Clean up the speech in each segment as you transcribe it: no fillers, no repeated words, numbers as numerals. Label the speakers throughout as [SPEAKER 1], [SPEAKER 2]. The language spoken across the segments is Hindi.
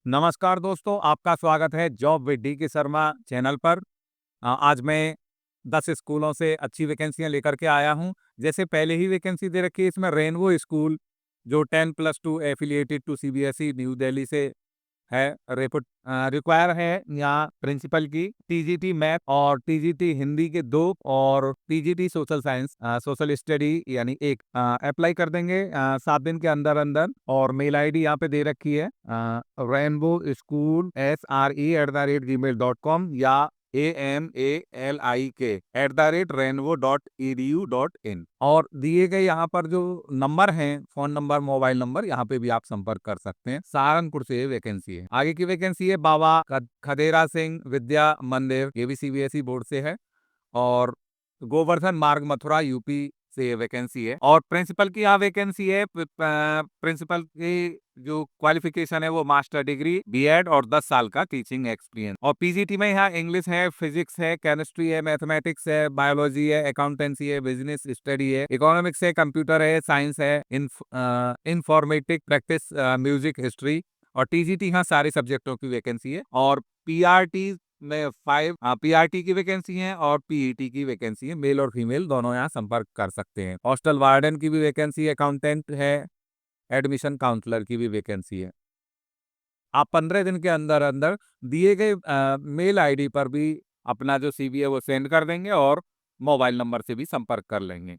[SPEAKER 1] नमस्कार दोस्तों, आपका स्वागत है जॉब विद डी के शर्मा चैनल पर। आज मैं 10 स्कूलों से अच्छी वैकेंसियां लेकर के आया हूं। जैसे पहले ही वैकेंसी दे रखी है इसमें रेनबो स्कूल, जो 10+2 affiliated to CBSE New Delhi से है। रिक्वायर है यहाँ प्रिंसिपल की टीजीटी मैथ और टीजीटी हिंदी के 2 और TGT social science social study यानी एक अप्लाई कर देंगे 7 दिन के अंदर अंदर। और मेल आईडी यहाँ पे दे रखी है रेनबो स्कूल SRE@gmail.com या AMALIK@rainbow.edu.in। और दिए गए यहाँ पर जो नंबर हैं, फोन नंबर, मोबाइल नंबर, यहाँ पे भी आप संपर्क कर सकते हैं। सहारनपुर से ये वैकेंसी है। आगे की वैकेंसी है बाबा खदेरा सिंह विद्या मंदिर, ये भी सीबीएसई बोर्ड से है। और गोवर्धन मार्ग मथुरा यूपी से ये वैकेंसी है। और प्रिंसिपल की यहाँ वैकेंसी है। प्रिंसिपल की जो क्वालिफिकेशन है वो मास्टर डिग्री बीएड और 10 साल का टीचिंग एक्सपीरियंस। और पीजीटी में यहाँ इंग्लिश है, फिजिक्स है, केमिस्ट्री है, मैथमेटिक्स है, बायोलॉजी है, अकाउंटेंसी है, बिजनेस स्टडी है, इकोनॉमिक्स है, कंप्यूटर है, साइंस है, इंफॉर्मेटिक प्रैक्टिस, म्यूजिक, हिस्ट्री। और टीजीटी यहाँ सारे सब्जेक्टों की वैकेंसी है। और पीआरटी में 5 पीआरटी की वैकेंसी है और पीईटी की वैकेंसी है। मेल और फीमेल दोनों यहाँ संपर्क कर सकते हैं। हॉस्टल वार्डन की भी वैकेंसी, अकाउंटेंट है, एडमिशन काउंसलर की भी वैकेंसी है। आप 15 दिन के अंदर अंदर दिए गए मेल आईडी पर भी अपना जो सीवी है वो सेंड कर देंगे और मोबाइल नंबर से भी संपर्क कर लेंगे।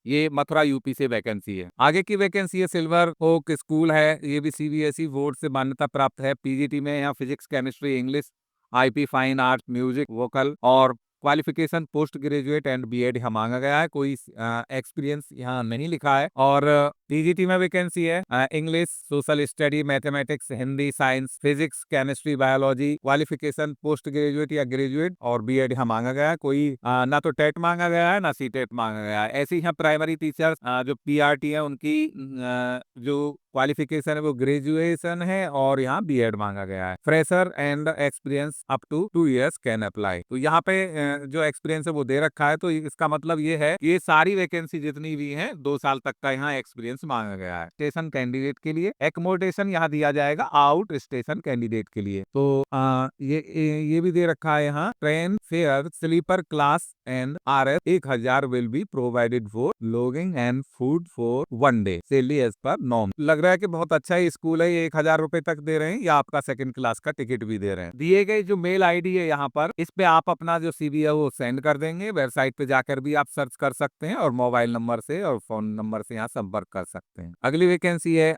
[SPEAKER 1] ये मथुरा यूपी से वैकेंसी है। आगे की वैकेंसी है सिल्वर ओक स्कूल है, ये भी सीबीएसई बोर्ड से मान्यता प्राप्त है। पीजीटी में यहाँ physics, chemistry, English, IP, fine art, music, vocal. और qualification post graduate and BEd यहाँ मांगा गया है, कोई एक्सपीरियंस यहाँ नहीं लिखा है। और टीजीटी में वैकेंसी है English, social study, mathematics, Hindi, science, physics, chemistry, biology. Qualification post graduate या ग्रेजुएट और बीएड यहाँ मांगा गया है, कोई ना तो टेट मांगा गया है ना सी टेट मांगा गया है। ऐसे ही यहाँ प्राइमरी टीचर जो पीआरटी है उनकी जो क्वालिफिकेशन है वो ग्रेजुएशन है और यहाँ बीएड मांगा गया है। Fresher and experience up to 2 years can apply. तो यहाँ पे जो एक्सपीरियंस है वो दे रखा है, तो इसका मतलब ये है कि ये सारी वैकेंसी जितनी भी हैं 2 साल तक का यहाँ एक्सपीरियंस मांगा गया है। स्टेशन कैंडिडेट के लिए एकोमोडेशन यहाँ दिया जाएगा आउट स्टेशन कैंडिडेट के लिए। तो ये भी दे रखा है यहाँ train fare sleeper class and RS 1000 will be provided for lodging and food for 1 day salary as per norm. लग रहा है कि बहुत अच्छा ही स्कूल है। ये 1000 रुपए तक दे रहे हैं या आपका सेकंड क्लास का टिकट भी दे रहे हैं। दिए गए जो मेल आईडी है यहाँ पर, इस पे आप अपना जो सीवी है वो सेंड कर देंगे। वेबसाइट पे जाकर भी आप सर्च कर सकते हैं और मोबाइल नंबर से और फोन नंबर से यहाँ संपर्क कर सकते हैं। अगली वैकेंसी है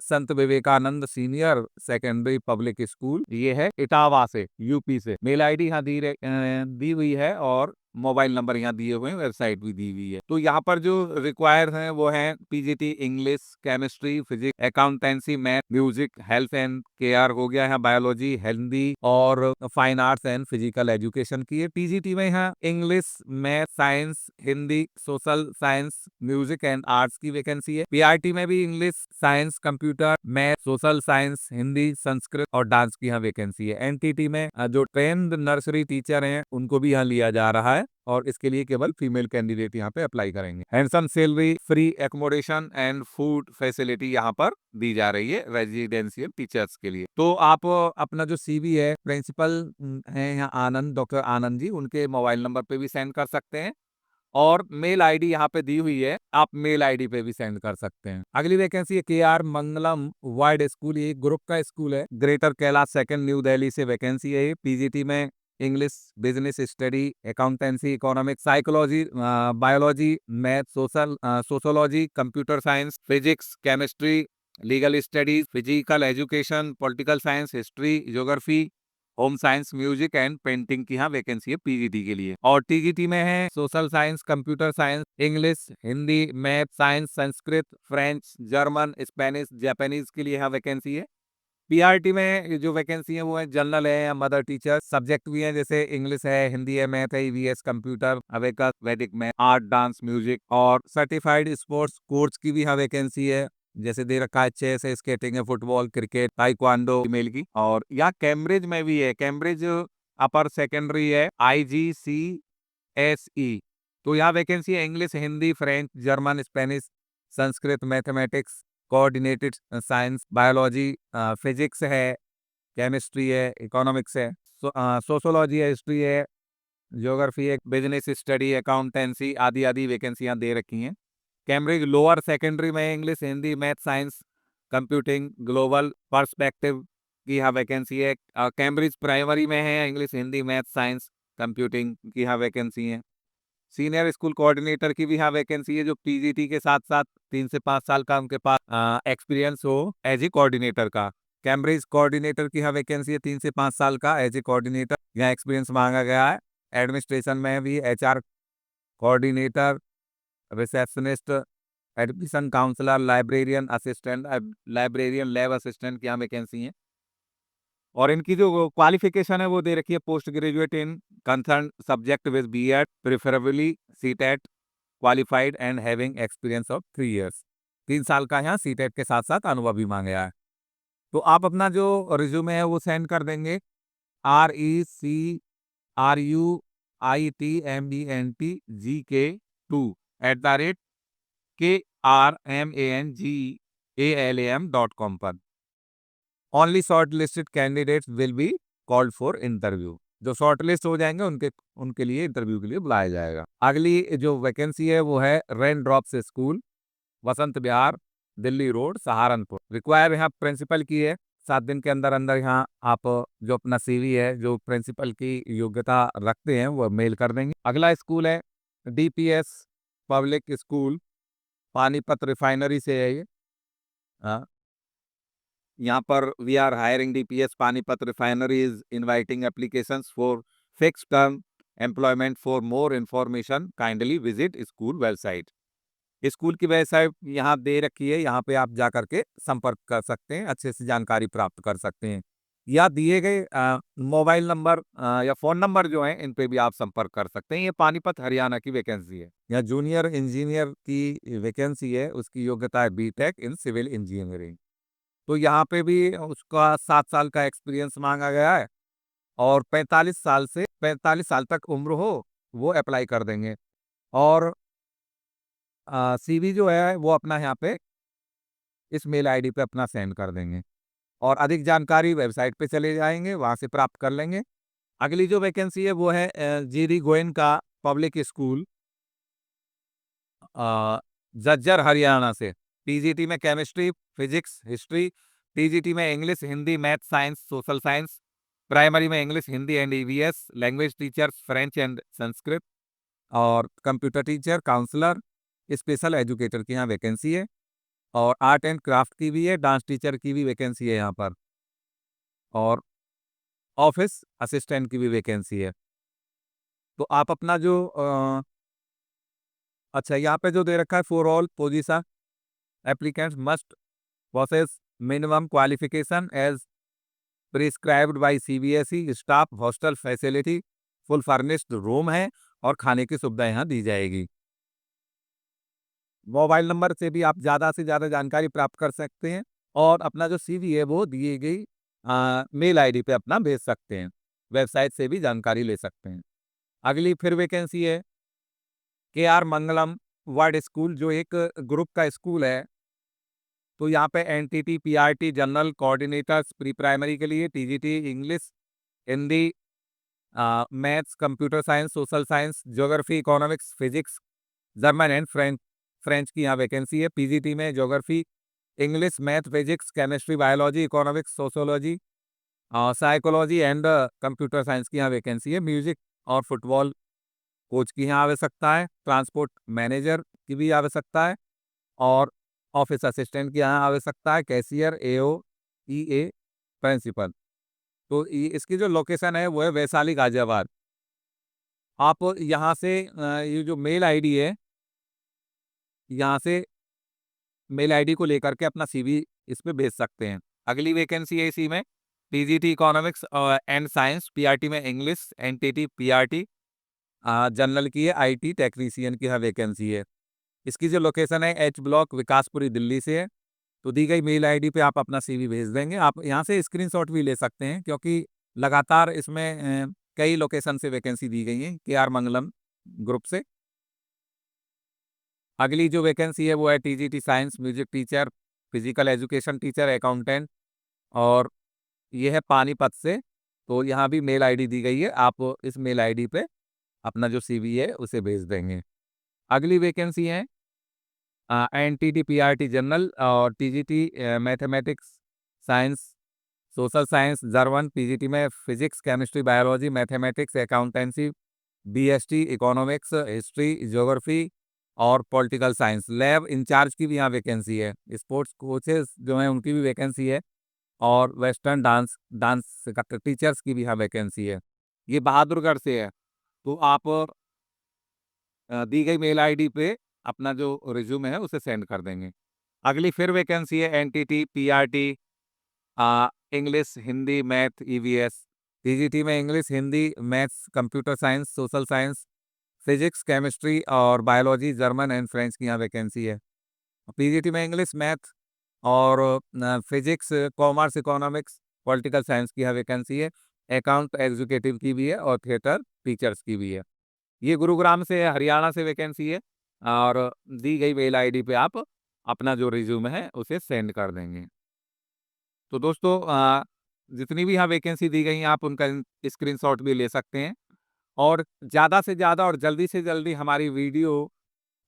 [SPEAKER 1] Sant Vivekananda senior secondary public school, ये है इटावा से, यूपी से। मेल आईडी यहाँ दी हुई है और मोबाइल नंबर यहाँ दिए हुए हैं, वेबसाइट भी दी हुई है। तो यहाँ पर जो रिक्वायर हैं वो हैं PGT English, chemistry, physics, accountancy, math, music, health and care हो गया है, बायोलॉजी, हिंदी और fine arts and physical education की है। टीजीटी में यहाँ English, math, science, Hindi, social science, music and arts की वैकेंसी है। पीआरटी में भी English, science, computer, math, social science, Hindi, Sanskrit और डांस की यहाँ वैकेंसी है। एनटीटी में जो ट्रेन्ड नर्सरी टीचर हैं उनको भी यहाँ लिया जा रहा है और इसके लिए केवल फीमेल कैंडिडेट यहाँ पे अप्लाई करेंगे। Handsome salary, free accommodation and food facility यहाँ पर दी जा रही है रेजिडेंशियल टीचर्स के लिए। तो आप अपना जो सीवी है, प्रिंसिपल है यहाँ आनंद, डॉक्टर आनंद जी, उनके मोबाइल नंबर पे भी सेंड कर सकते हैं और मेल आईडी यहाँ पे दी हुई है, आप मेल आईडी पे भी सेंड कर सकते हैं। अगली वैकेंसी है KR मंगलम वाइड स्कूल, ये ग्रुप का स्कूल है, greater Kailash second, new Delhi से वैकेंसी है। ये पीजीटी में English, business study, accountancy, economics, psychology, biology, math, sociology, computer science, physics, chemistry, legal studies, physical education, political science, history, geography, home science, music and painting की यहाँ वैकेंसी है पीजीटी के लिए। और टीजीटी में है social science, computer science, English, Hindi, math, science, Sanskrit, French, German, Spanish, Japanese के लिए यहाँ वैकेंसी है। पीआरटी में जो वैकेंसी है वो है जनरल है या मदर टीचर। सब्जेक्ट भी है जैसे इंग्लिश है, हिंदी है, मैथ है, ईवीएस, कंप्यूटर, अबेकस, वैदिक मैथ, आर्ट, डांस, म्यूजिक। और सर्टिफाइड स्पोर्ट्स कोच की भी यहाँ वैकेंसी है, जैसे दे रखा है चेस है, स्केटिंग है, फुटबॉल, क्रिकेट, ताइक्वांडो फीमेल की। और यहाँ कैम्ब्रिज में भी है, कैम्ब्रिज अपर सेकेंडरी है, IGCSE। तो यहाँ वैकेंसी है English, Hindi, French, German, Spanish, Sanskrit, mathematics, coordinated science, biology, physics है, केमिस्ट्री है, इकोनॉमिक्स है, सोशोलॉजी है, हिस्ट्री है, ज्योग्राफी है, बिजनेस स्टडी, अकाउंटेंसी आदि आदि वैकेंसियां दे रखी हैं। कैम्ब्रिज लोअर सेकेंडरी में English, Hindi, math, science, computing, global perspective की यहाँ वैकेंसी है। कैम्ब्रिज प्राइमरी में है English, Hindi, math, science, computing की यहाँ वैकेंसी है। सीनियर स्कूल कोऑर्डिनेटर की भी यहाँ वैकेंसी है, जो पीजीटी के साथ साथ 3 से 5 साल का उनके पास एक्सपीरियंस हो एज ए कोऑर्डिनेटर का। कैम्ब्रिज कोऑर्डिनेटर की यहाँ वैकेंसी है 3 से 5 साल का एज ए कोऑर्डिनेटर, यहाँ एक्सपीरियंस मांगा गया है। एडमिनिस्ट्रेशन में भी HR coordinator, receptionist, admission counsellor, librarian assistant, librarian lab assistant की यहाँ वैकेंसी है। और इनकी जो क्वालिफिकेशन है वो दे रखी है post graduate in concern subject with BEd, preferably CTET qualified and having experience of 3 years. 3 साल का यहाँ सीटेट के साथ साथ अनुभव भी मांगा है। तो आप अपना जो रिज्यूमे है वो सेंड कर देंगे RECRUITMBNTGK2@KRMANGALAM.com पर। Only short listed candidates will be called for interview. जो शॉर्ट लिस्ट हो जाएंगे उनके उनके लिए इंटरव्यू के लिए बुलाया जाएगा। अगली जो वैकेंसी है वो है rain drops school, Vasant Vihar, Delhi road, Saharanpur. Require यहाँ प्रिंसिपल की है। 7 दिन के अंदर अंदर यहाँ आप जो अपना सीवी है जो प्रिंसिपल की योग्यता रखते हैं वो मेल कर देंगे। अगला स्कूल है DPS public school, Panipat refinery से है ये। हाँ, यहाँ पर we are hiring DPS Panipat refinery is inviting applications for fixed term employment. For more information kindly visit school website. School की वेबसाइट यहाँ दे रखी है, यहाँ पे आप जा करके संपर्क कर सकते हैं, अच्छे से जानकारी प्राप्त कर सकते हैं। या दिए गए मोबाइल नंबर या फ़ोन नंबर जो हैं इन पे भी आप संपर्क कर सकते हैं। ये पानीपत हरियाणा की वैकेंसी है। या जूनियर इंजीनियर की वैकेंसी है, उसकी योग्यता है बीटेक इन सिविल इंजीनियरिंग। तो यहाँ पे भी उसका 7 साल का एक्सपीरियंस मांगा गया है और 45 साल तक उम्र हो वो अप्लाई कर देंगे। और सीवी जो है वो अपना यहाँ पे इस मेल आईडी पे अपना सेंड कर देंगे और अधिक जानकारी वेबसाइट पे चले जाएंगे, वहाँ से प्राप्त कर लेंगे। अगली जो वैकेंसी है वो है जीरी गोयन का पब्लिक स्कूल, झज्जर हरियाणा से। पीजीटी में केमिस्ट्री, फिजिक्स, हिस्ट्री, टीजीटी में English, Hindi, math, science, social science, primary में English, Hindi and EVS, language teacher French and Sanskrit, और computer teacher, counsellor, special educator की यहाँ वैकेंसी है। और आर्ट एंड क्राफ्ट की भी है, डांस टीचर की भी वैकेंसी है यहाँ पर, और ऑफिस असिस्टेंट की भी वैकेंसी है। तो आप अपना जो अच्छा यहाँ पे जो दे रखा है for all position applicants must possess minimum qualification as prescribed by CBSE staff hostel facility, full furnished room है और खाने की सुविधा यहाँ दी जाएगी। मोबाइल नंबर से भी आप ज़्यादा से ज़्यादा जानकारी प्राप्त कर सकते हैं और अपना जो सीवी है वो दिए गई मेल आईडी पे अपना भेज सकते हैं। वेबसाइट से भी जानकारी ले सकते हैं। अगली फिर वैकेंसी है KR मंगलम वर्ड स्कूल, जो एक ग्रुप का स्कूल है। तो यहाँ पे NTT, PRT, general coordinators pre primary के लिए, TGT English, Hindi, maths, computer science, social science, geography, economics, physics, German and French French की यहाँ वैकेंसी है। पीजीटी में geography, English, math, physics, chemistry, biology, economics, sociology, psychology and computer science की यहाँ वैकेंसी है। म्यूजिक और फुटबॉल कोच की यहाँ आवश्यकता है। ट्रांसपोर्ट मैनेजर की भी आवश्यकता है और ऑफिस असिस्टेंट की यहाँ आवश्यकता है। कैशियर, एओ, ईए, प्रिंसिपल। तो इसकी जो लोकेशन है वो है वैशाली, गाजियाबाद। आप यहाँ से ये जो मेल आईडी है, यहाँ से मेल आईडी को लेकर के अपना सीवी इस पे भेज सकते हैं। अगली वैकेंसी है इसी में TGT economics and science, PRT में इंग्लिश, एनटीटी पीआरटी, जनरल की है। आईटी टेक्नीशियन की यहाँ वैकेंसी है। इसकी जो लोकेशन है एच ब्लॉक, विकासपुरी, दिल्ली से है। तो दी गई मेल आईडी पे आप अपना सीवी भेज देंगे। आप यहाँ से स्क्रीनशॉट भी ले सकते हैं क्योंकि लगातार इसमें कई लोकेशन से वैकेंसी दी गई है केआर मंगलम ग्रुप से। अगली जो वैकेंसी है वो है TGT science, music teacher, physical education teacher, accountant और ये है पानीपत से। तो यहाँ भी मेल आईडी दी गई है, आप इस मेल आईडी पे अपना जो सीवी है उसे भेज देंगे। अगली वैकेंसी है एनटीटी पीआरटी जनरल और TGT mathematics science social science German, PGT में physics chemistry biology mathematics accountancy, BST economics history geography और पॉलिटिकल साइंस। लैब इंचार्ज की भी यहाँ वैकेंसी है। स्पोर्ट्स कोचेस जो हैं उनकी भी वैकेंसी है और वेस्टर्न डांस डांस टीचर्स की भी यहाँ वैकेंसी है। ये बहादुरगढ़ से है। तो आप दी गई मेल आईडी पे अपना जो रिज्यूमे है उसे सेंड कर देंगे। अगली फिर वैकेंसी है NTT PRT English Hindi math EVS. TGT में English Hindi maths computer science social science physics chemistry और बायोलॉजी जर्मन एंड फ्रेंच की यहाँ वैकेंसी है। पीजीटी में इंग्लिश मैथ और physics commerce economics political science की यहाँ वैकेंसी है। अकाउंट एग्जीक्यूटिव की भी है और थिएटर टीचर्स की भी है। ये गुरुग्राम से है, हरियाणा से वैकेंसी है और दी गई मेल आईडी पे आप अपना जो रिज्यूम है उसे सेंड कर देंगे। तो दोस्तों जितनी भी यहाँ वैकेंसी दी गई हैं आप उनका स्क्रीनशॉट भी ले सकते हैं और ज़्यादा से ज़्यादा और जल्दी से जल्दी हमारी वीडियो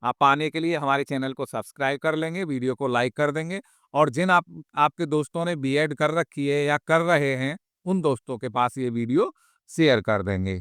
[SPEAKER 1] आप पाने के लिए हमारे चैनल को सब्सक्राइब कर लेंगे, वीडियो को लाइक कर देंगे और जिन आपके दोस्तों ने बीएड कर रखी है या कर रहे हैं, उन दोस्तों के पास ये वीडियो शेयर कर देंगे।